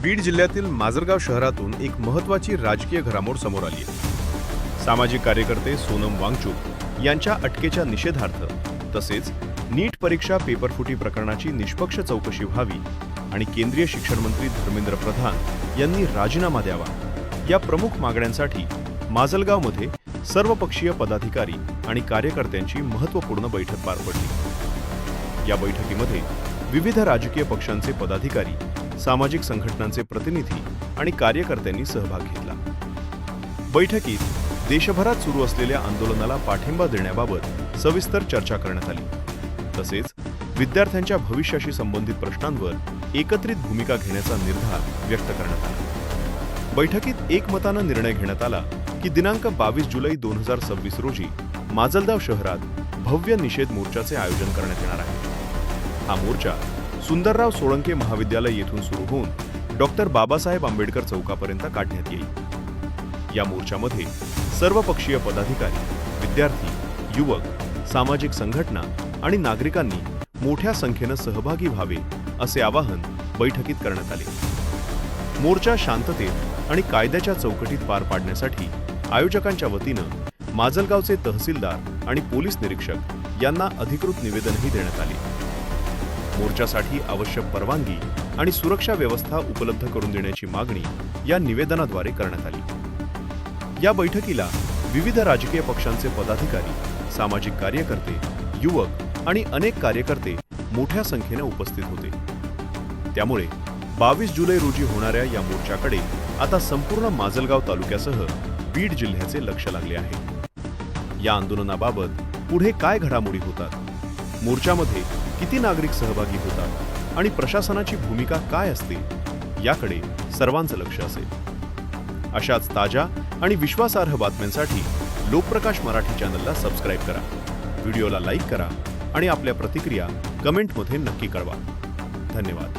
बीड जिल्ह्यातील माजलगाव शहरातून एक महत्त्वाची राजकीय घडामोड समोर आली आहे। सामाजिक कार्यकर्ते सोनम वांगचुक यांच्या अटकेच्या निषेधार्थ तसेच नीट परीक्षा पेपरफुटी प्रकरणाची निष्पक्ष चौकशी व्हावी आणि केंद्रीय शिक्षण मंत्री धर्मेंद्र प्रधान यांनी राजीनामा द्यावा या प्रमुख मागण्यांसाठी माजलगावमध्ये सर्वपक्षीय पदाधिकारी आणि कार्यकर्त्यांची महत्त्वपूर्ण बैठक पार पडली। या बैठकीमध्ये विविध राजकीय पक्षांचे पदाधिकारी, सामाजिक संघटनांचे प्रतिनिधी आणि कार्यकर्त्यांनी सहभाग घेतला। बैठकीत देशभरात सुरू असलेल्या आंदोलनाला पाठिंबा देण्याबाबत सविस्तर चर्चा करण्यात आली। तसेच विद्यार्थ्यांच्या भविष्याशी संबंधित प्रश्नांवर एकत्रित भूमिका घेण्याचा निर्धार व्यक्त करण्यात आला। बैठकीत एकमतानं निर्णय घेण्यात आला की दिनांक 22 जुलै 2026 रोजी माजलगाव शहरात भव्य निषेध मोर्चाचे आयोजन करण्यात येणार आहे। हा मोर्चा सुंदरराव सोळंके महाविद्यालय येथून सुरू होऊन डॉक्टर बाबासाहेब आंबेडकर चौकापर्यंत काढण्यात येईल। या मोर्चामध्ये सर्वपक्षीय पदाधिकारी, विद्यार्थी, युवक, सामाजिक संघटना आणि नागरिकांनी मोठ्या संख्येनं सहभागी व्हावे असे आवाहन बैठकीत करण्यात आले। मोर्चा शांततेत आणि कायद्याच्या चौकटीत पार पाडण्यासाठी आयोजकांच्या वतीनं माजलगावचे तहसीलदार आणि पोलीस निरीक्षक यांना अधिकृत निवेदनही देण्यात आले। मोर्चासाठी आवश्यक परवानगी आणि सुरक्षा व्यवस्था उपलब्ध करून देण्याची मागणी या निवेदनाद्वारे करण्यात आली। या बैठकीला विविध राजकीय पक्षांचे पदाधिकारी, सामाजिक कार्यकर्ते, युवक आणि अनेक कार्यकर्ते मोठ्या संख्येने उपस्थित होते। त्यामुळे 22 जुलै रोजी होणाऱ्या या मोर्चाकडे आता संपूर्ण माजलगाव तालुक्यासह बीड जिल्ह्याचे लक्ष लागले आहे। या आंदोलनाबाबत पुढे काय घडामोडी होतात, मोर्चामध्ये किती नागरिक सहभागी होतात आणि प्रशासनाची भूमिका काय असते याकडे सर्वांचं लक्ष असेल। अशाच ताज्या आणि विश्वासार्ह बातम्यांसाठी लोकप्रकाश मराठी चॅनलला सबस्क्राईब करा, व्हिडिओला लाईक करा आणि आपल्या प्रतिक्रिया कमेंटमध्ये नक्की कळवा। धन्यवाद।